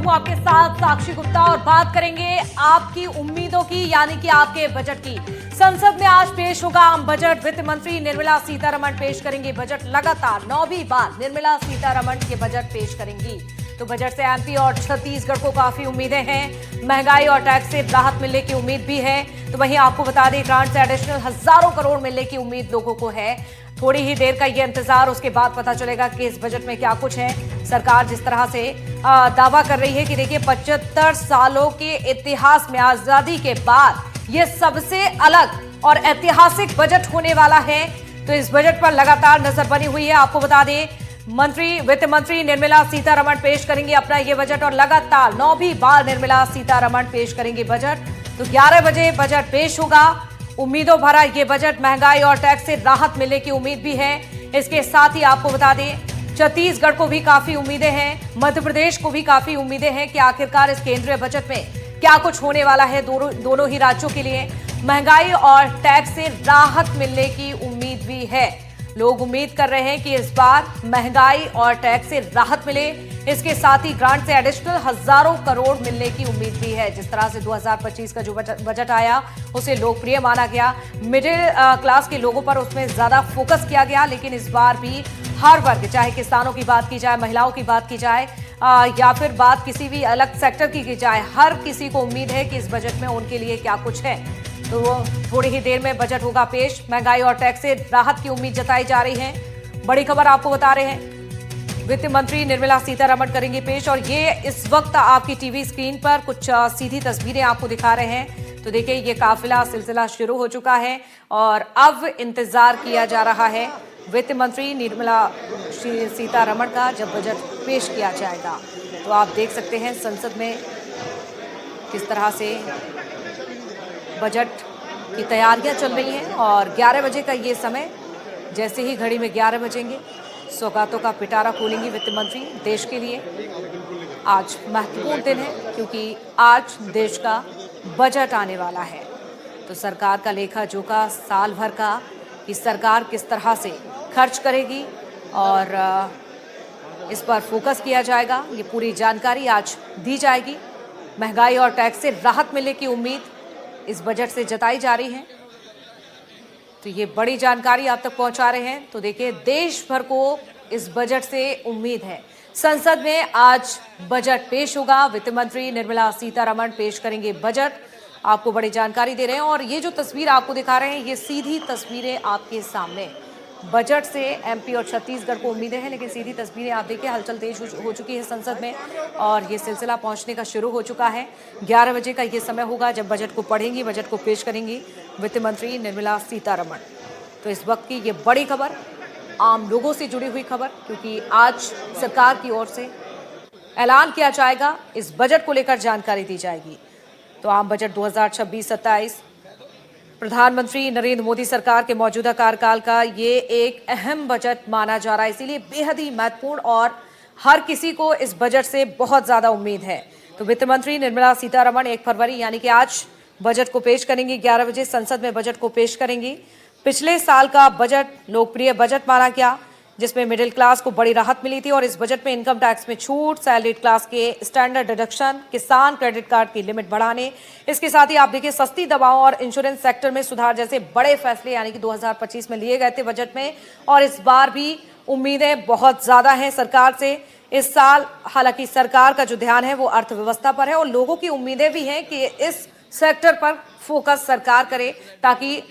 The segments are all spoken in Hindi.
हूं आपके साथ साक्षी गुप्ता और बात करेंगे आपकी उम्मीदों की, यानी कि आपके बजट की। संसद में आज पेश होगा आम बजट। वित्त मंत्री निर्मला सीतारमण पेश करेंगी बजट। लगातार 9वीं बार निर्मला सीतारमण के बजट पेश करेंगी। तो बजट से एमपी और छत्तीसगढ़ को काफी उम्मीदें हैं। महंगाई और टैक्स से राहत मिलने की उम्मीद भी है। तो वहीं आपको बता दें, ग्रांट से एडिशनल हजारों करोड़ मिलने की उम्मीद लोगों को है। थोड़ी ही देर का ये इंतजार, उसके बाद पता चलेगा कि इस बजट में क्या कुछ है। सरकार जिस तरह से दावा कर रही है कि देखिए 75 सालों के इतिहास में आजादी के बाद ये सबसे अलग और ऐतिहासिक बजट होने वाला है। तो इस बजट पर लगातार नजर बनी हुई है। आपको बता दें, वित्त मंत्री निर्मला सीतारमण पेश करेंगी अपना ये बजट और लगातार 9वीं बार निर्मला सीतारमण पेश करेंगी बजट। तो 11 बजे बजट पेश होगा। उम्मीदों भरा ये बजट, महंगाई और टैक्स से राहत मिलने की उम्मीद भी है। इसके साथ ही आपको बता दें, छत्तीसगढ़ को भी काफी उम्मीदें हैं, मध्य प्रदेश को भी काफी उम्मीदें हैं कि आखिरकार इस केंद्रीय बजट में क्या कुछ होने वाला है। दोनों ही राज्यों के लिए महंगाई और टैक्स से राहत मिलने की उम्मीद भी है। लोग उम्मीद कर रहे हैं कि इस बार महंगाई और टैक्स से राहत मिले। इसके साथ ही ग्रांट से एडिशनल हजारों करोड़ मिलने की उम्मीद भी है। जिस तरह से 2025 का जो बजट आया उसे लोकप्रिय माना गया, मिडिल क्लास के लोगों पर उसमें ज्यादा फोकस किया गया, लेकिन इस बार भी हर वर्ग, चाहे किसानों की बात की जाए, महिलाओं की बात की जाए या फिर बात किसी भी अलग सेक्टर की जाए, हर किसी को उम्मीद है कि इस बजट में उनके लिए क्या कुछ है। तो थोड़ी ही देर में बजट होगा पेश। महंगाई और टैक्स से राहत की उम्मीद जताई जा रही है। बड़ी खबर आपको बता रहे हैं, वित्त मंत्री निर्मला सीतारमण करेंगी पेश। और ये इस वक्त आपकी टीवी स्क्रीन पर कुछ सीधी तस्वीरें आपको दिखा रहे हैं। तो देखिए, ये काफिला सिलसिला शुरू हो चुका है और अब इंतजार किया जा रहा है वित्त मंत्री निर्मला सीतारमण का, जब बजट पेश किया जाएगा। तो आप देख सकते हैं संसद में किस तरह से बजट की तैयारियां चल रही हैं और 11 बजे का ये समय, जैसे ही घड़ी में 11 बजेंगे, सौगातों का पिटारा खोलेंगी वित्त मंत्री देश के लिए। आज महत्वपूर्ण दिन है क्योंकि आज देश का बजट आने वाला है। तो सरकार का लेखा जोखा साल भर का, कि सरकार किस तरह से खर्च करेगी और इस पर फोकस किया जाएगा। ये पूरी जानकारी आज दी जाएगी। महंगाई और टैक्स से राहत मिलने की उम्मीद इस बजट से जताई जा रही है। तो ये बड़ी जानकारी आप तक पहुंचा रहे हैं। तो देखिए, देश भर को इस बजट से उम्मीद है। संसद में आज बजट पेश होगा। वित्त मंत्री निर्मला सीतारमण पेश करेंगे बजट। आपको बड़ी जानकारी दे रहे हैं और ये जो तस्वीर आपको दिखा रहे हैं, ये सीधी तस्वीरें आपके सामने। बजट से एमपी और छत्तीसगढ़ को उम्मीदें हैं, लेकिन सीधी तस्वीरें आप देखिए, हलचल तेज हो चुकी है संसद में और ये सिलसिला पहुंचने का शुरू हो चुका है। 11 बजे का ये समय होगा जब बजट को पढ़ेंगी, बजट को पेश करेंगी वित्त मंत्री निर्मला सीतारमण। तो इस वक्त की ये बड़ी खबर, आम लोगों से जुड़ी हुई खबर, क्योंकि आज सरकार की ओर से ऐलान किया जाएगा, इस बजट को लेकर जानकारी दी जाएगी। तो आम बजट 2026-27 प्रधानमंत्री नरेंद्र मोदी सरकार के मौजूदा कार्यकाल का ये एक अहम बजट माना जा रहा है, इसीलिए बेहद ही महत्वपूर्ण और हर किसी को इस बजट से बहुत ज्यादा उम्मीद है। तो वित्त मंत्री निर्मला सीतारमण 1 फरवरी यानी कि आज बजट को पेश करेंगी। 11 बजे संसद में बजट को पेश करेंगी। पिछले साल का बजट लोकप्रिय बजट माना गया, जिसमें मिडिल क्लास को बड़ी राहत मिली थी और इस बजट में इनकम टैक्स में छूट, सैलरीड क्लास के स्टैंडर्ड डिडक्शन, किसान क्रेडिट कार्ड की लिमिट बढ़ाने, इसके साथ ही आप देखिए सस्ती दवाओं और इंश्योरेंस सेक्टर में सुधार जैसे बड़े फैसले यानी कि 2025 में लिए गए थे बजट में। और इस बार भी उम्मीदें बहुत ज्यादा हैं सरकार से इस साल। हालांकि सरकार का जो ध्यान है वो अर्थव्यवस्था पर है और लोगों की उम्मीदें भी हैं कि इस सेक्टर पर फोकस सरकार करे, ताकि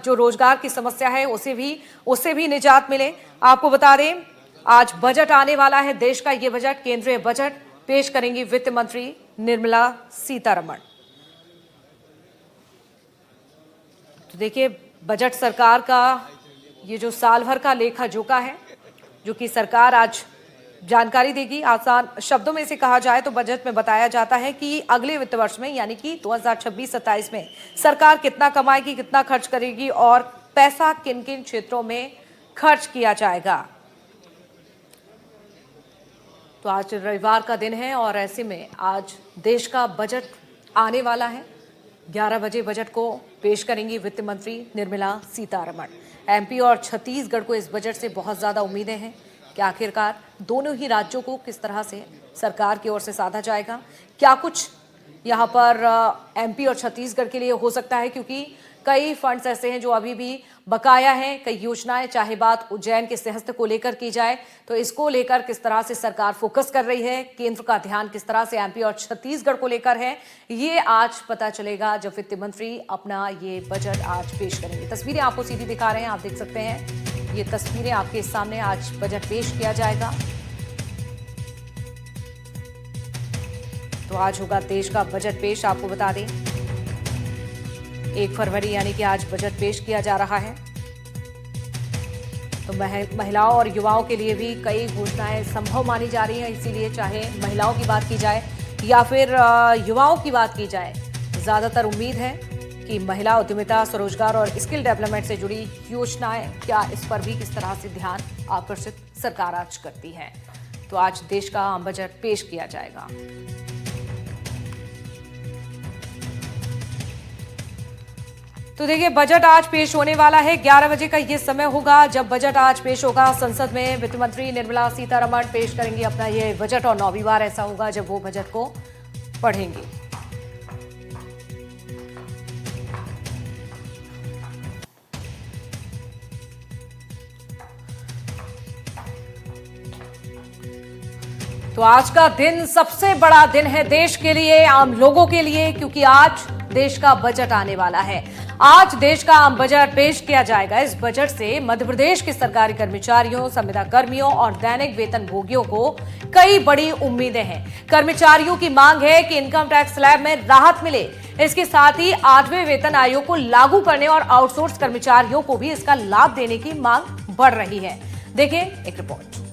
जो रोजगार की समस्या है उससे भी निजात मिले। आपको बता दें, आज बजट आने वाला है, देश का ये बजट, केंद्रीय बजट पेश करेंगी वित्त मंत्री निर्मला सीतारमण। तो देखिए, बजट सरकार का ये जो साल भर का लेखा जोखा है, जो कि सरकार आज जानकारी देगी। आसान शब्दों में इसे कहा जाए तो बजट में बताया जाता है कि अगले वित्त वर्ष में यानी कि 2026-27 में सरकार कितना कमाएगी, कितना खर्च करेगी और पैसा किन किन क्षेत्रों में खर्च किया जाएगा। तो आज रविवार का दिन है और ऐसे में आज देश का बजट आने वाला है। 11 बजे बजट को पेश करेंगी वित्त मंत्री निर्मला सीतारमण। एमपी और छत्तीसगढ़ को इस बजट से बहुत ज्यादा उम्मीदें हैं। कि आखिरकार दोनों ही राज्यों को किस तरह से सरकार की ओर से साधा जाएगा। क्या कुछ यहाँ पर एमपी और छत्तीसगढ़ के लिए हो सकता है, क्योंकि कई फंड्स ऐसे हैं जो अभी भी बकाया हैं, कई योजनाएं, चाहे बात उज्जैन के सिंहस्थ को लेकर की जाए तो इसको लेकर किस तरह से सरकार फोकस कर रही है, केंद्र का ध्यान किस तरह से एमपी और छत्तीसगढ़ को लेकर है, ये आज पता चलेगा जब वित्त मंत्री अपना ये बजट आज पेश करेंगे। तस्वीरें आपको सीधी दिखा रहे हैं, आप देख सकते हैं ये तस्वीरें आपके सामने। आज बजट पेश किया जाएगा, तो आज होगा देश का बजट पेश। आपको बता दें 1 फरवरी यानी कि आज बजट पेश किया जा रहा है। तो महिलाओं और युवाओं के लिए भी कई घोषणाएं संभव मानी जा रही हैं, इसीलिए चाहे महिलाओं की बात की जाए या फिर युवाओं की बात की जाए, ज्यादातर उम्मीद है कि महिला उद्यमिता, स्वरोजगार और स्किल डेवलपमेंट से जुड़ी योजनाएं, क्या इस पर भी किस तरह से ध्यान आकर्षित सरकार आज करती है। तो आज देश का आम बजट पेश किया जाएगा। तो देखिए, बजट आज पेश होने वाला है। 11 बजे का ये समय होगा जब बजट आज पेश होगा संसद में। वित्त मंत्री निर्मला सीतारमण पेश करेंगी अपना ये बजट और 9वीं बार ऐसा होगा जब वो बजट को पढ़ेंगी। तो आज का दिन सबसे बड़ा दिन है देश के लिए, आम लोगों के लिए, क्योंकि आज देश का बजट आने वाला है। आज देश का आम बजट पेश किया जाएगा। इस बजट से मध्य प्रदेश के सरकारी कर्मचारियों, संविदा कर्मियों और दैनिक वेतन भोगियों को कई बड़ी उम्मीदें हैं। कर्मचारियों की मांग है कि इनकम टैक्स स्लैब में राहत मिले। इसके साथ ही 8वें वेतन आयोग को लागू करने और आउटसोर्स कर्मचारियों को भी इसका लाभ देने की मांग बढ़ रही है। देखिए एक रिपोर्ट।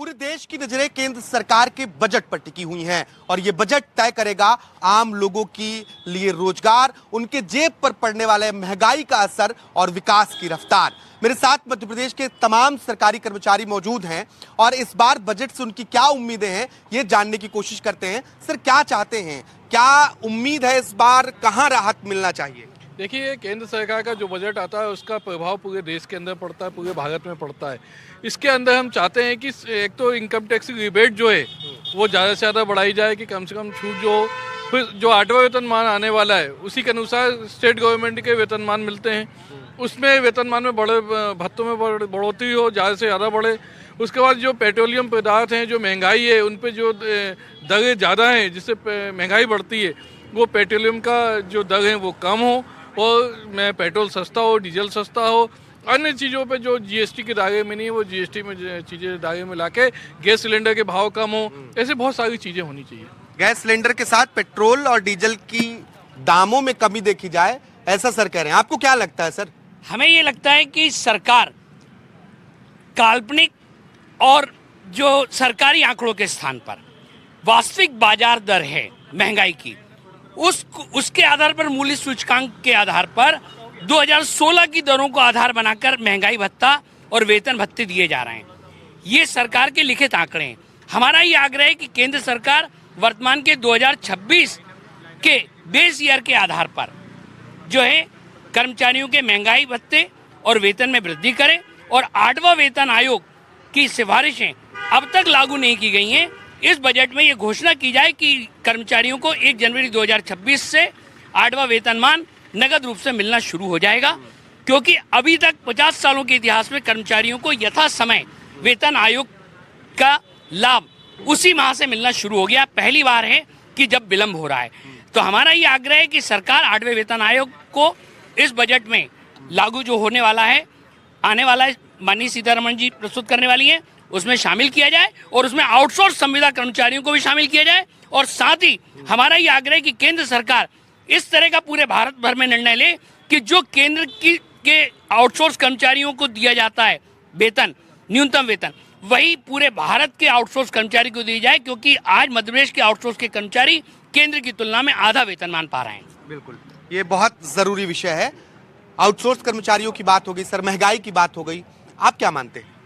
पूरे देश की नजरें केंद्र सरकार के बजट पर टिकी हुई हैं और ये बजट तय करेगा आम लोगों के लिए रोजगार, उनके जेब पर पड़ने वाले महंगाई का असर और विकास की रफ्तार। मेरे साथ मध्य प्रदेश के तमाम सरकारी कर्मचारी मौजूद हैं और इस बार बजट से उनकी क्या उम्मीदें हैं ये जानने की कोशिश करते हैं। सर, क्या चाहते हैं, क्या उम्मीद है इस बार, कहां राहत मिलना चाहिए? देखिए, केंद्र सरकार का जो बजट आता है उसका प्रभाव पूरे देश के अंदर पड़ता है, पूरे भारत में पड़ता है। इसके अंदर हम चाहते हैं कि एक तो इनकम टैक्स की रिबेट जो है वो ज़्यादा से ज़्यादा बढ़ाई जाए, कि कम से कम छूट जो, फिर जो 8वां वेतनमान आने वाला है उसी के अनुसार स्टेट गवर्नमेंट के वेतनमान मिलते हैं, उसमें वेतनमान में बड़े भत्तों में बढ़ोतरी हो, ज़्यादा से ज़्यादा बढ़े। उसके बाद जो पेट्रोलियम पदार्थ हैं, जो महंगाई है, उन पर जो दरें ज़्यादा हैं जिससे महंगाई बढ़ती है, वो पेट्रोलियम का जो दर है वो कम हो और मैं पेट्रोल सस्ता हो, डीजल सस्ता हो। अन्य चीज़ों पे जो जीएसटी के दायरे में नहीं है वो जीएसटी में चीज़ें दायरे में लाके गैस सिलेंडर के भाव कम हो, ऐसे बहुत सारी चीज़ें होनी चाहिए। गैस सिलेंडर के साथ पेट्रोल और डीजल की दामों में कमी देखी जाए, ऐसा सर कह रहे हैं। आपको क्या लगता है सर? हमें ये लगता है कि सरकार काल्पनिक और जो सरकारी आंकड़ों के स्थान पर वास्तविक बाजार दर है महंगाई की, उसके आधार पर, मूल्य सूचकांक के आधार पर 2016 की दरों को आधार बनाकर महंगाई भत्ता और वेतन भत्ते दिए जा रहे हैं। ये सरकार के लिखित आंकड़े हैं। हमारा ये आग्रह है कि केंद्र सरकार वर्तमान के 2026 के बेस ईयर के आधार पर जो है कर्मचारियों के महंगाई भत्ते और वेतन में वृद्धि करे और 8वां वेतन आयोग की सिफारिशें अब तक लागू नहीं की गई हैं। इस बजट में ये घोषणा की जाए कि कर्मचारियों को 1 जनवरी 2026 से 8वां वेतनमान नगद रूप से मिलना शुरू हो जाएगा, क्योंकि अभी तक 50 सालों के इतिहास में कर्मचारियों को यथा समय वेतन आयोग का लाभ उसी माह से मिलना शुरू हो गया। पहली बार है कि जब विलंब हो रहा है। तो हमारा ये आग्रह है कि सरकार 8वें वेतन आयोग को इस बजट में लागू जो होने वाला है, आने वाला है, माननीय सीतारमण जी प्रस्तुत करने वाली है, उसमें शामिल किया जाए और उसमें आउटसोर्स संविदा कर्मचारियों को भी शामिल किया जाए। और साथ ही हमारा ये आग्रह है कि केंद्र सरकार इस तरह का पूरे भारत भर में निर्णय ले कि जो केंद्र के आउटसोर्स कर्मचारियों को दिया जाता है वेतन, न्यूनतम वेतन, वही पूरे भारत के आउटसोर्स कर्मचारी को दी जाए, क्योंकि आज मध्य प्रदेश के आउटसोर्स के कर्मचारी केंद्र की तुलना में आधा वेतनमान पा रहे हैं। बिल्कुल, ये बहुत जरूरी विषय है। आउटसोर्स कर्मचारियों की बात हो गई, सर महंगाई की बात हो गई, आप क्या मानते हैं?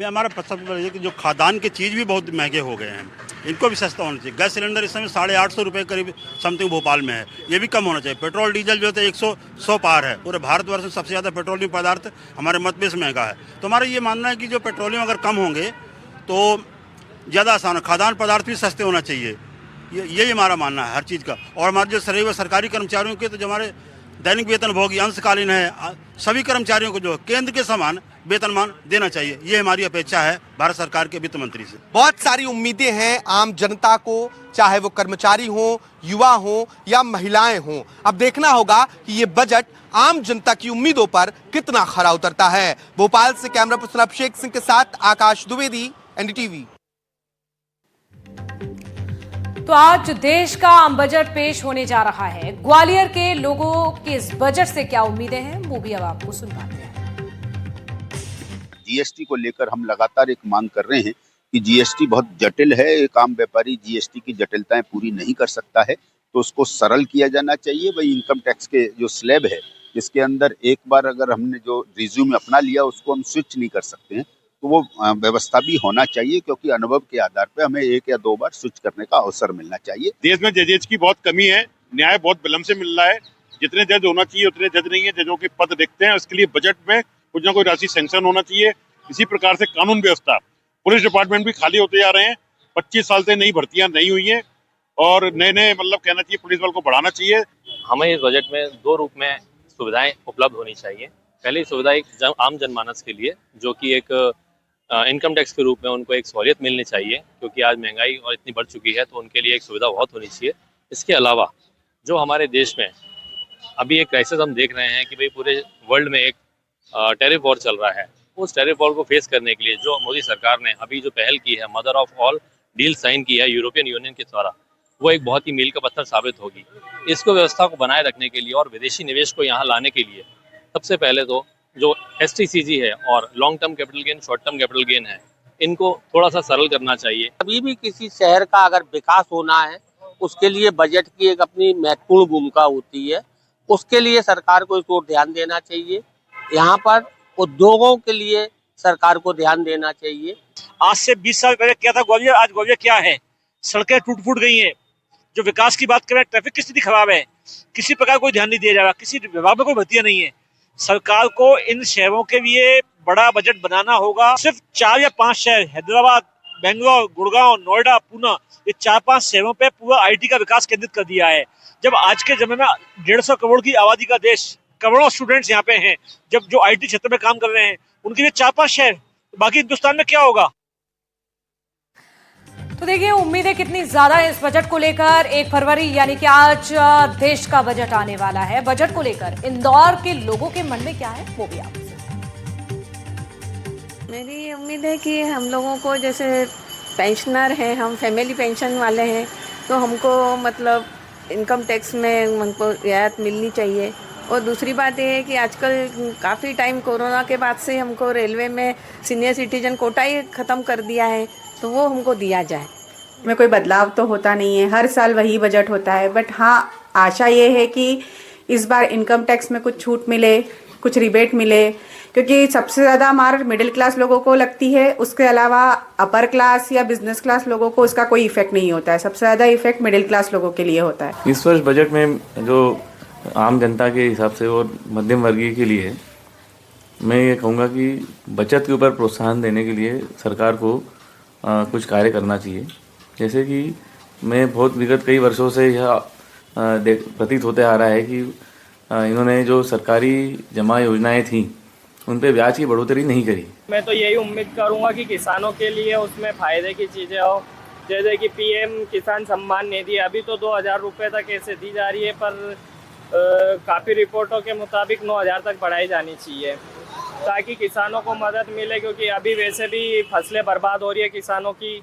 में हमारा सबसे बड़ा कि जो खाद्यान्न की चीज़ भी बहुत महंगे हो गए हैं, इनको भी सस्ता होना चाहिए। गैस सिलेंडर इस समय 850 रुपये करीब समथिंग भोपाल में है, ये भी कम होना चाहिए। पेट्रोल डीजल जो है 100 पार है। पूरे भारतवर्ष में सबसे ज़्यादा पेट्रोलियम पदार्थ हमारे मध्य में महंगा है। तो हमारा ये मानना है कि जो पेट्रोलियम अगर कम होंगे तो ज़्यादा आसान है। खाद्यान्न पदार्थ भी सस्ते होना चाहिए, यही हमारा मानना है हर चीज़ का। और हमारे जो सरकारी कर्मचारियों के तो जो हमारे दैनिक वेतनभोगी अंशकालीन है, सभी कर्मचारियों को जो केंद्र के समान वेतनमान देना चाहिए, ये हमारी अपेक्षा है भारत सरकार के वित्त मंत्री से। बहुत सारी उम्मीदें हैं आम जनता को, चाहे वो कर्मचारी हो, युवा हो या महिलाएं हो। अब देखना होगा कि ये बजट आम जनता की उम्मीदों पर कितना खरा उतरता है। भोपाल से कैमरा पर्सन अभिषेक सिंह के साथ आकाश द्विवेदी, एनडीटीवी। तो आज देश का आम बजट पेश होने जा रहा है। ग्वालियर के लोगों की इस बजट से क्या उम्मीदें हैं, वो भी अब आपको सुनवाते हैं। जीएसटी को लेकर हम लगातार एक मांग कर रहे हैं कि जीएसटी बहुत जटिल है। एक आम व्यापारी जीएसटी की जटिलताएं पूरी नहीं कर सकता है, तो उसको सरल किया जाना चाहिए। वही इनकम टैक्स के जो स्लैब है, जिसके अंदर एक बार अगर हमने जो रिज्यूम अपना लिया उसको हम स्विच नहीं कर सकते हैं, तो वो व्यवस्था भी होना चाहिए, क्योंकि अनुभव के आधार पर हमें 1 या 2 बार स्विच करने का अवसर मिलना चाहिए। देश में जजेज की बहुत कमी है, न्याय बहुत विलंब से मिल रहा है। जितने जज होना चाहिए उतने जज नहीं है, जजों के पद रिक्त हैं। उसके लिए बजट में कुछ ना कुछ राशि सैंक्शन होना चाहिए। इसी प्रकार से कानून व्यवस्था, पुलिस डिपार्टमेंट भी खाली होते जा रहे हैं। 25 साल से नई भर्तियां नहीं हुई हैं और नए मतलब कहना चाहिए पुलिस बल को बढ़ाना चाहिए। हमें इस बजट में 2 रूप में सुविधाएं उपलब्ध होनी चाहिए। पहली सुविधा एक आम जनमानस के लिए, जो कि एक इनकम टैक्स के रूप में उनको एक सहूलियत मिलनी चाहिए, क्योंकि आज महंगाई और इतनी बढ़ चुकी है, तो उनके लिए एक सुविधा बहुत होनी चाहिए। इसके अलावा जो हमारे देश में अभी एक क्राइसिस हम देख रहे हैं कि भाई पूरे वर्ल्ड में एक टैरिफ वॉर चल रहा है, उस टैरिफ वॉर को फेस करने के लिए जो मोदी सरकार ने अभी जो पहल की है, mother of all deal sign की है यूरोपियन यूनियन के द्वारा, वो एक बहुत ही मील का पत्थर साबित होगी। इसको व्यवस्था को बनाए रखने के लिए और विदेशी निवेश को यहाँ लाने के लिए सबसे पहले तो जो STCG है और long term capital gain, short term capital gain है, इनको थोड़ा सा सरल करना चाहिए। अभी भी किसी शहर का अगर विकास होना है, उसके लिए बजट की एक अपनी महत्वपूर्ण भूमिका होती है। उसके लिए सरकार को इस ओर ध्यान देना चाहिए। यहाँ पर उद्योगों के लिए सरकार को ध्यान देना चाहिए। आज से 20 साल पहले क्या था ग्वालियर, आज ग्वालियर क्या है? सड़कें टूट फूट गई हैं। जो विकास की बात करें, ट्रैफिक की स्थिति खराब है, किसी प्रकार कोई ध्यान नहीं दिया जा रहा, किसी विभाग में कोई भर्तियां नहीं है। सरकार को इन शहरों के लिए बड़ा बजट बनाना होगा। सिर्फ 4 या 5 शहर, हैदराबाद, बेंगलोर, गुड़गांव, नोएडा, पुणे, ये 4-5 शहरों पे पूरा IT का विकास केंद्रित कर दिया है। जब आज के समय में 150 करोड़ की आबादी का देश, करोड़ों स्टूडेंट्स यहाँ पे हैं, जब जो IT क्षेत्र में काम कर रहे हैं, उनके लिए 4-5 शहर, बाकी हिंदुस्तान में क्या होगा? तो देखिए उम्मीदें कितनी ज्यादा है इस बजट को लेकर। 1 फरवरी यानी कि आज देश का बजट आने वाला है। बजट को लेकर इंदौर के लोगों के मन में क्या है, वो भी आप। मेरी उम्मीद है कि हम लोगों को, जैसे पेंशनर हैं, हम फैमिली पेंशन वाले हैं, तो हमको मतलब इनकम टैक्स में हमको रियायत मिलनी चाहिए। और दूसरी बात ये है कि आजकल काफ़ी टाइम कोरोना के बाद से हमको रेलवे में सीनियर सिटीजन कोटा ही ख़त्म कर दिया है, तो वो हमको दिया जाए। में कोई बदलाव तो होता नहीं है, हर साल वही बजट होता है। बट हाँ, आशा ये है कि इस बार इनकम टैक्स में कुछ छूट मिले, कुछ रिबेट मिले, क्योंकि सबसे ज़्यादा हमारे मिडिल क्लास लोगों को लगती है। उसके अलावा अपर क्लास या बिजनेस क्लास लोगों को उसका कोई इफेक्ट नहीं होता है। सबसे ज़्यादा इफेक्ट मिडिल क्लास लोगों के लिए होता है। इस वर्ष बजट में जो आम जनता के हिसाब से और मध्यम वर्गीय के लिए मैं ये कहूँगा कि बचत के ऊपर प्रोत्साहन देने के लिए सरकार को कुछ कार्य करना चाहिए। जैसे कि मैं बहुत विगत कई वर्षों से यह प्रतीत होते आ रहा है कि इन्होंने जो सरकारी जमा योजनाएं थी उन पे ब्याज की बढ़ोतरी नहीं करी। मैं तो यही उम्मीद करूंगा कि किसानों के लिए उसमें फ़ायदे की चीज़ें हो, जैसे कि PM किसान सम्मान निधि अभी तो 2000 रुपये तक ऐसे दी जा रही है, पर काफ़ी रिपोर्टों के मुताबिक 9000 तक बढ़ाई जानी चाहिए, ताकि किसानों को मदद मिले। क्योंकि अभी वैसे भी फसलें बर्बाद हो रही है किसानों की।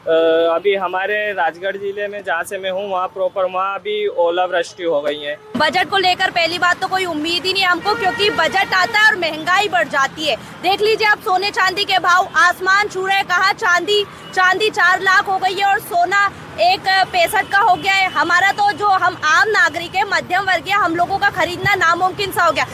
अभी हमारे राजगढ़ जिले में, जहाँ से मैं हूँ, वहाँ प्रॉपर वहाँ भी ओलावृष्टि हो गई है। बजट को लेकर पहली बात तो कोई उम्मीद ही नहीं हमको, क्योंकि बजट आता है और महंगाई बढ़ जाती है। देख लीजिए आप सोने चांदी के भाव आसमान छू रहे। कहा चांदी 4 लाख हो गई है और सोना 1.65 का हो गया है। हमारा तो जो हम आम नागरिक है, मध्यम वर्गीय, हम लोगों का खरीदना नामुमकिन सा हो गया।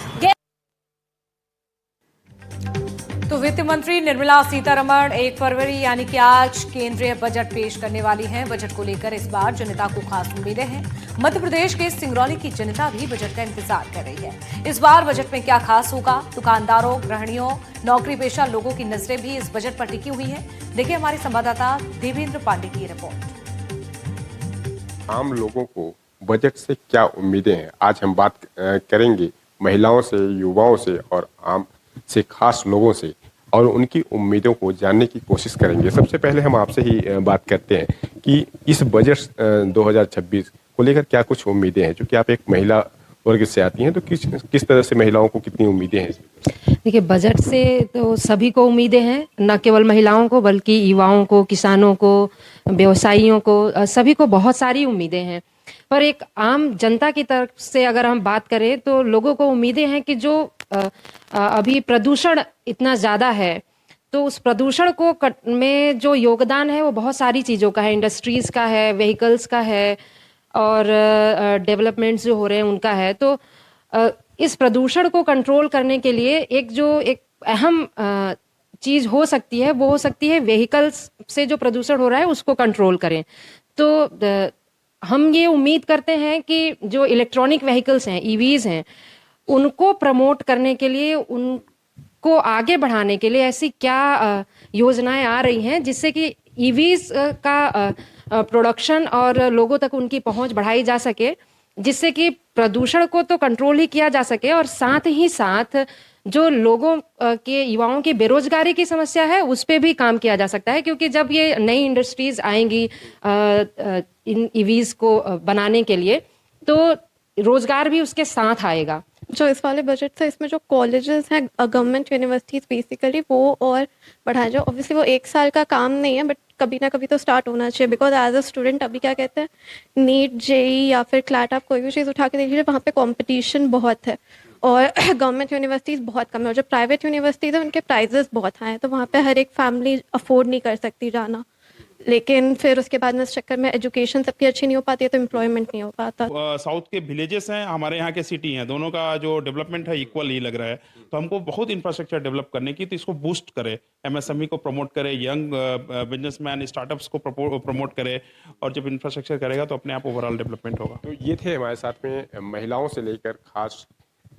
तो वित्त मंत्री निर्मला सीतारमण 1 फरवरी यानी कि आज केंद्रीय बजट पेश करने वाली हैं। बजट को लेकर इस बार जनता को खास उम्मीदें हैं। मध्य प्रदेश के सिंगरौली की जनता भी बजट का इंतजार कर रही है। इस बार बजट में क्या खास होगा? दुकानदारों, गृहिणियों, नौकरी पेशा लोगों की नजरें भी इस बजट पर टिकी हुई हैं। देखिए हमारे संवाददाता देवेंद्र पांडे की रिपोर्ट। आम लोगों को बजट से क्या उम्मीदें हैं, आज हम बात करेंगे महिलाओं से, युवाओं से और आम से खास लोगों से, और उनकी उम्मीदों को जानने की कोशिश करेंगे। सबसे पहले हम आपसे ही बात करते हैं कि इस बजट 2026 को लेकर क्या कुछ उम्मीदें हैं। क्योंकि आप एक महिला वर्ग से आती हैं, तो किस तरह से महिलाओं को कितनी उम्मीदें हैं? देखिए, बजट से तो सभी को उम्मीदें हैं, न केवल महिलाओं को बल्कि युवाओं को, किसानों को, व्यवसायियों को, सभी को बहुत सारी उम्मीदें हैं। पर एक आम जनता की तरफ से अगर हम बात करें तो लोगों को उम्मीदें हैं कि जो अभी प्रदूषण इतना ज़्यादा है, तो उस प्रदूषण को में जो योगदान है वो बहुत सारी चीज़ों का है। इंडस्ट्रीज़ का है, व्हीकल्स का है, और डेवलपमेंट्स जो हो रहे हैं उनका है। तो इस प्रदूषण को कंट्रोल करने के लिए एक अहम चीज़ हो सकती है, वो हो सकती है व्हीकल्स से जो प्रदूषण हो रहा है उसको कंट्रोल करें। तो हम ये उम्मीद करते हैं कि जो इलेक्ट्रॉनिक व्हीकल्स हैं, ईवीज़ हैं, उनको प्रमोट करने के लिए, उनको आगे बढ़ाने के लिए ऐसी क्या योजनाएं आ रही हैं जिससे कि ईवीज़ का प्रोडक्शन और लोगों तक उनकी पहुंच बढ़ाई जा सके, जिससे कि प्रदूषण को तो कंट्रोल ही किया जा सके और साथ ही साथ जो लोगों के, युवाओं की बेरोजगारी की समस्या है उस पे भी काम किया जा सकता है। क्योंकि जब ये नई इंडस्ट्रीज आएंगी इन ईवीज़ को बनाने के लिए, तो रोजगार भी उसके साथ आएगा। जो इस वाले बजट से इसमें जो कॉलेजेस हैं, गवर्नमेंट यूनिवर्सिटीज़ बेसिकली, वो और बढ़ाया जाए। ऑब्वियसली वो 1 साल का काम नहीं है, बट कभी ना कभी तो स्टार्ट होना चाहिए। बिकॉज एज अ स्टूडेंट अभी क्या कहते हैं, नीट, जेई या फिर क्लैट, आप कोई भी चीज़ उठा के देख लीजिए, वहाँ पे कंपटीशन बहुत है और गवर्नमेंट यूनिवर्सिटीज़ बहुत कम है। और जो प्राइवेट यूनिवर्सिटीज़ हैं उनके प्राइजेस बहुत हाई हैं, तो वहाँ पे हर एक फैमिली अफोर्ड नहीं कर सकती जाना। लेकिन फिर उसके बाद में इस चक्कर में एजुकेशन सबकी अच्छी नहीं हो पाती है, तो एम्प्लॉयमेंट नहीं हो पाता। साउथ के विलेजेस हैं, हमारे यहाँ के सिटी हैं, दोनों का जो डेवलपमेंट है इक्वल ही लग रहा है। तो हमको बहुत इंफ्रास्ट्रक्चर डेवलप करने की, तो इसको बूस्ट करे, एमएसएमई को प्रमोट करे, यंग बिजनेसमैन, स्टार्टअप्स को प्रमोट करे, और जब इंफ्रास्ट्रक्चर करेगा तो अपने आप ओवरऑल डेवलपमेंट होगा। तो ये थे हमारे साथ में महिलाओं से लेकर खास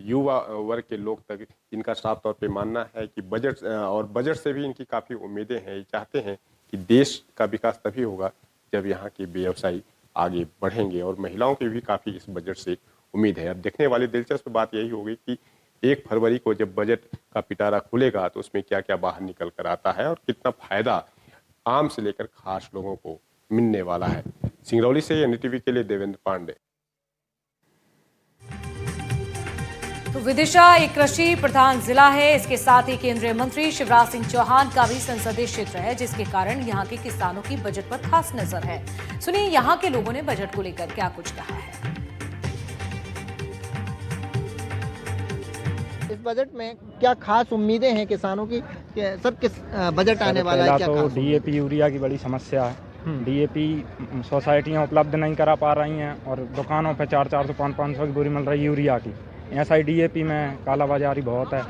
युवा वर्ग के लोग तक, इनका साफ तौर पे मानना है कि बजट से भी इनकी काफ़ी उम्मीदें हैं। ये चाहते हैं कि देश का विकास तभी होगा जब यहाँ के व्यवसायी आगे बढ़ेंगे, और महिलाओं की भी काफ़ी इस बजट से उम्मीद है। अब देखने वाली दिलचस्प बात यही होगी कि 1 फरवरी को जब बजट का पिटारा खुलेगा तो उसमें क्या क्या बाहर निकल कर आता है और कितना फायदा आम से लेकर खास लोगों को मिलने वाला है। सिंगरौली से एनडीटीवी के लिए देवेंद्र पांडे। तो विदिशा एक कृषि प्रधान जिला है, इसके साथ ही केंद्रीय मंत्री शिवराज सिंह चौहान का भी संसदीय क्षेत्र है, जिसके कारण यहाँ के किसानों की बजट पर खास नजर है। सुनिए यहाँ के लोगों ने बजट को लेकर क्या कुछ कहा है। इस बजट में क्या खास उम्मीदें हैं किसानों की? सब किस बजट आने वाला है, क्या तो खास? डीएपी यूरिया की बड़ी समस्या है। डीएपी सोसाइटियाँ उपलब्ध नहीं करा पा रही हैं और दुकानों पे 400-400, 500 की बोरी मिल रही है यूरिया की। SIDAP में कालाबाजारी बहुत है।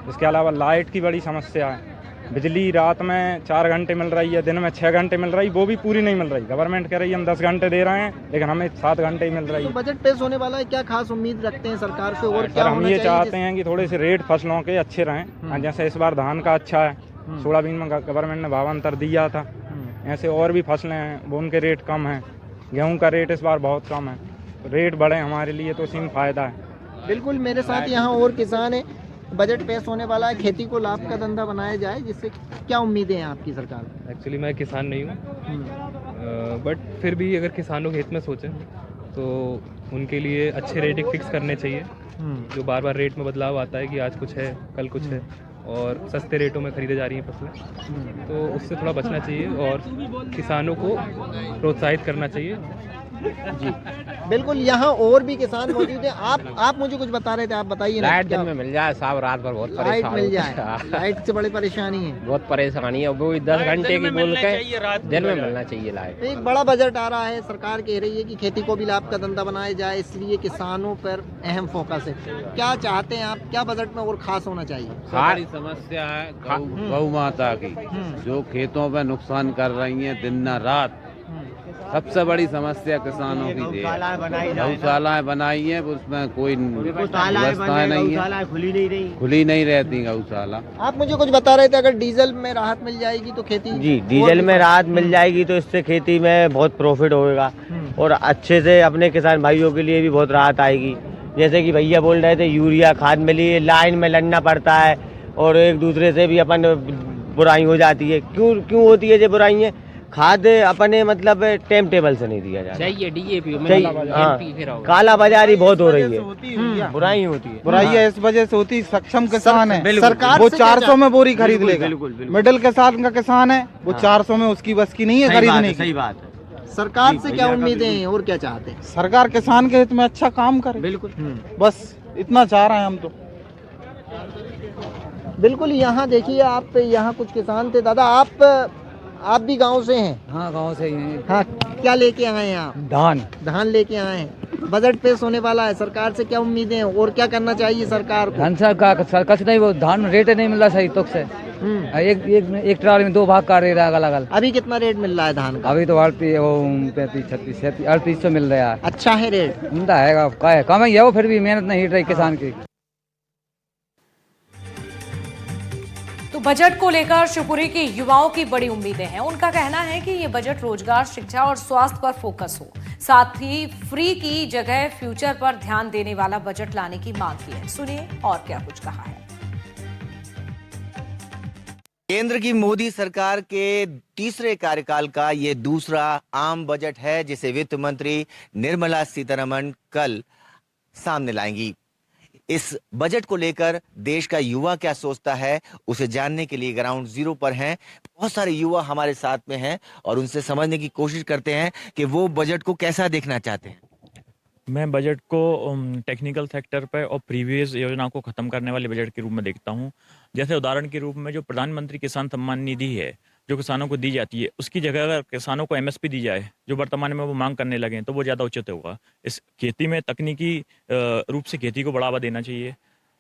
इसके अलावा लाइट की बड़ी समस्या है। बिजली रात में 4 घंटे मिल रही है, दिन में 6 घंटे मिल रही, वो भी पूरी नहीं मिल रही। गवर्नमेंट कह रही है हम 10 घंटे दे रहे हैं, लेकिन हमें 7 घंटे ही मिल रही है। तो बजट पेश होने वाला है, क्या खास उम्मीद रखते हैं सरकार से और क्या हम होना ये चाहिए? चाहते हैं कि थोड़े से रेट फसलों के अच्छे रहें। जैसे इस बार धान का अच्छा है, सोयाबीन में गवर्नमेंट ने भावांतर दिया था। ऐसे और भी फसलें हैं वो उनके रेट कम हैं। गेहूँ का रेट इस बार बहुत कम है, तो रेट बढ़े हमारे लिए तो उसी में फ़ायदा है। बिल्कुल, मेरे साथ यहाँ और किसान हैं। बजट पेश होने वाला है, खेती को लाभ का धंधा बनाया जाए, जिससे क्या उम्मीदें हैं आपकी सरकार? एक्चुअली मैं किसान नहीं हूँ, बट फिर भी अगर किसान लोग हित में सोचें तो उनके लिए अच्छे रेट फिक्स करने चाहिए। जो बार बार रेट में बदलाव आता है कि आज कुछ है कल कुछ है, और सस्ते रेटों में खरीदे जा रही हैं फसलें, तो उससे थोड़ा बचना चाहिए और किसानों को प्रोत्साहित करना चाहिए। जी बिल्कुल, यहाँ और भी किसान मौजूद हैं। आप मुझे कुछ बता रहे थे, आप बताइए ना। लाइट दिन में मिल जाए साहब, रात भर बहुत लाइट परेशान मिल जाए, लाइट से बड़ी परेशानी है। बहुत परेशानी है, वो 10 घंटे की बोल के दिन में मिलना चाहिए लाइट। एक बड़ा बजट आ रहा है, सरकार कह रही है कि खेती को भी लाभ का धंधा बनाया जाए, इसलिए किसानों पर अहम फोकस है। क्या चाहते हैं आप, क्या बजट में और खास होना चाहिए? बड़ी समस्या है गौ माता की, जो खेतों पर नुकसान कर रही है दिन न रात। सबसे बड़ी समस्या किसानों की गौशालाएं बनाई है, उसमें कोई व्यवस्थाएं नहीं है, खुली नहीं रहती गौशाला। आप मुझे कुछ बता रहे थे, अगर डीजल में राहत मिल जाएगी तो खेती। जी, डीजल में राहत मिल जाएगी तो इससे खेती में बहुत प्रॉफिट होगा और अच्छे से अपने किसान भाइयों के लिए भी बहुत राहत आएगी। जैसे कि भैया बोल रहे थे यूरिया खाद मिली, लाइन में लड़ना पड़ता है और एक दूसरे से भी अपन बुराई हो जाती है। क्यों होती है ये बुराई? खाद अपने मतलब टाइम टेबल से नहीं दिया जाता चाहिए, डीएपी हाँ, काला बाजारी बहुत हो रही है, बुराई होती है। बुराई है इस वजह से होती, सक्षम किसान है सरकार वो 400 में बोरी खरीद लेगा। मिडिल किसान का किसान है वो 400 में उसकी बस की नहीं है खरीदने की। सही बात है। सरकार से क्या उम्मीदें हैं और क्या चाहते हैं? सरकार किसान के हित में अच्छा काम करे, बिल्कुल, बस इतना चाह रहे हैं हम तो। बिल्कुल, यहाँ देखिए आप, यहाँ कुछ किसान थे। दादा आप भी गांव से हैं? हाँ, गांव से ही हैं। हाँ, क्या लेके आए हैं आप? धान लेके आए हैं। बजट पेश होने वाला है, सरकार से क्या उम्मीदें हैं और क्या करना चाहिए सरकार को? धान कुछ नहीं, वो धान रेट नहीं मिल रहा सही तो से। एक ट्राली में 2 भाग का रेट अलग। अभी कितना रेट मिल रहा है धान का? अभी तो 3800 मिल रहा है। अच्छा है रेट? है कम ही है वो, फिर भी मेहनत नहीं हिट रही किसान की। तो बजट को लेकर शिवपुरी के युवाओं की बड़ी उम्मीदें हैं। उनका कहना है कि ये बजट रोजगार, शिक्षा और स्वास्थ्य पर फोकस हो, साथ ही फ्री की जगह फ्यूचर पर ध्यान देने वाला बजट लाने की मांग की है। सुनिए और क्या कुछ कहा है। केंद्र की मोदी सरकार के तीसरे कार्यकाल का ये दूसरा आम बजट है, जिसे वित्त मंत्री निर्मला सीतारमण कल सामने लाएंगी। इस बजट को लेकर देश का युवा क्या सोचता है, उसे जानने के लिए ग्राउंड जीरो पर हैं बहुत सारे युवा हमारे साथ में हैं और उनसे समझने की कोशिश करते हैं कि वो बजट को कैसा देखना चाहते हैं। मैं बजट को टेक्निकल सेक्टर पर और प्रीवियस योजनाओं को खत्म करने वाले बजट के रूप में देखता हूं। जैसे उदाहरण के रूप में जो प्रधानमंत्री किसान सम्मान निधि है, जो किसानों को दी जाती है, उसकी जगह अगर किसानों को एमएसपी दी जाए, जो वर्तमान में वो मांग करने लगे, तो वो ज़्यादा उचित होगा। इस खेती में तकनीकी रूप से खेती को बढ़ावा देना चाहिए,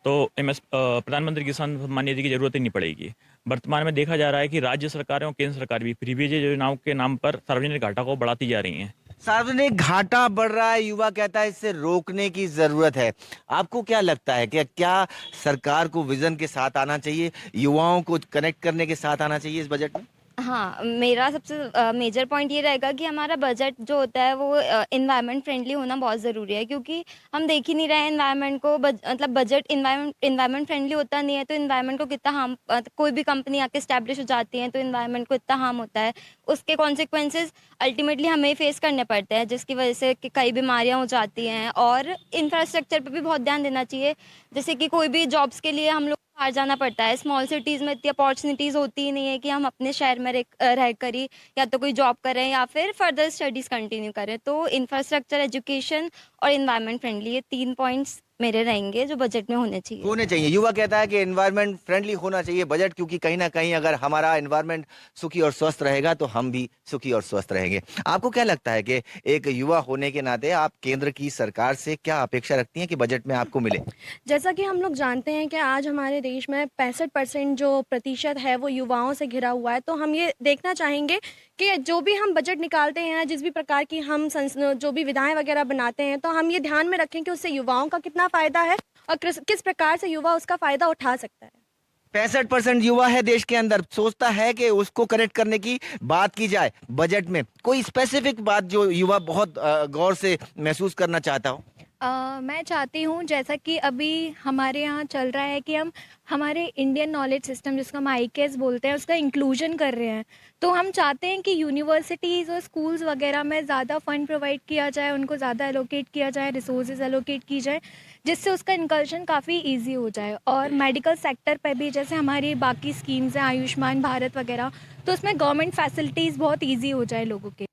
तो प्रधानमंत्री किसान सम्मान निधि की जरूरत ही नहीं पड़ेगी। वर्तमान में देखा जा रहा है कि राज्य सरकारें और केंद्र सरकार भी प्रीवियस योजनाओं के नाम पर सार्वजनिक घाटा को बढ़ाती जा रही हैं। सार्वजनिक घाटा बढ़ रहा है, युवा कहता है इससे रोकने की जरूरत है। आपको क्या लगता है कि क्या सरकार को विजन के साथ आना चाहिए, युवाओं को कनेक्ट करने के साथ आना चाहिए इस बजट में? हाँ, मेरा सबसे मेजर पॉइंट ये रहेगा कि हमारा बजट जो होता है वो इन्वायरमेंट फ्रेंडली होना बहुत ज़रूरी है, क्योंकि हम देख ही नहीं रहे हैं इन्वायरमेंट को। मतलब बजट इन्वायरमेंट फ्रेंडली होता नहीं है तो इन्वायरमेंट को कितना हार्म, कोई भी कंपनी आके स्टैब्लिश हो जाती है तो इन्वायरमेंट को इतना हार्म होता है, उसके कॉन्सिक्वेंसेज अल्टीमेटली हमें फेस करने पड़ते हैं, जिसकी वजह से कई बीमारियाँ हो जाती हैं। और इंफ्रास्ट्रक्चर पर भी बहुत ध्यान देना चाहिए, जैसे कि कोई भी जॉब्स के लिए हम लोग बाहर जाना पड़ता है। स्मॉल सिटीज़ में इतनी अपॉर्चुनिटीज़ होती ही नहीं है कि हम अपने शहर में रह कर ही या तो कोई जॉब करें या फिर फर्दर स्टडीज़ कंटिन्यू करें। तो इंफ्रास्ट्रक्चर, एजुकेशन और इन्वायरमेंट फ्रेंडली, ये 3 पॉइंट्स मेरे रहेंगे जो बजट में होने चाहिए। युवा कहता है कि एनवायरनमेंट फ्रेंडली होना चाहिए बजट, क्योंकि कहीं ना कहीं अगर हमारा एनवायरनमेंट सुखी और स्वस्थ रहेगा तो हम भी सुखी और स्वस्थ रहेंगे। आपको क्या लगता है कि एक युवा होने के नाते आप केंद्र की सरकार से क्या अपेक्षा रखती हैं कि बजट में आपको मिले? जैसा कि हम लोग जानते हैं कि आज हमारे देश में 65% जो प्रतिशत है वो युवाओं से घिरा हुआ है, तो हम ये देखना चाहेंगे कि जो भी हम बजट निकालते हैं, जिस भी प्रकार की हम जो भी विधाएं वगैरह बनाते हैं, तो हम ये ध्यान में रखें कि उससे युवाओं का कितना फ़ायदा है और किस प्रकार से युवा उसका फ़ायदा उठा सकता है। 65% युवा है देश के अंदर, सोचता है कि उसको कनेक्ट करने की बात की जाए बजट में। कोई स्पेसिफिक बात जो युवा बहुत गौर से महसूस करना चाहता हो? मैं चाहती हूँ, जैसा कि अभी हमारे यहाँ चल रहा है कि हम हमारे इंडियन नॉलेज सिस्टम, जिसको हम IKS बोलते हैं, उसका इंक्लूजन कर रहे हैं। तो हम चाहते हैं कि यूनिवर्सिटीज़ और स्कूल्स वगैरह में ज़्यादा फ़ंड प्रोवाइड किया जाए, उनको ज़्यादा एलोकेट किया जाए, रिसोर्सेज एलोकेट की जाए, जिससे उसका इंकल्शन काफ़ी ईजी हो जाए। और मेडिकल सेक्टर पर भी जैसे हमारी बाकी स्कीम्स हैं, आयुष्मान भारत वगैरह, तो उसमें गवर्नमेंट फैसिलिटीज़ बहुत ईजी हो जाए लोगों के।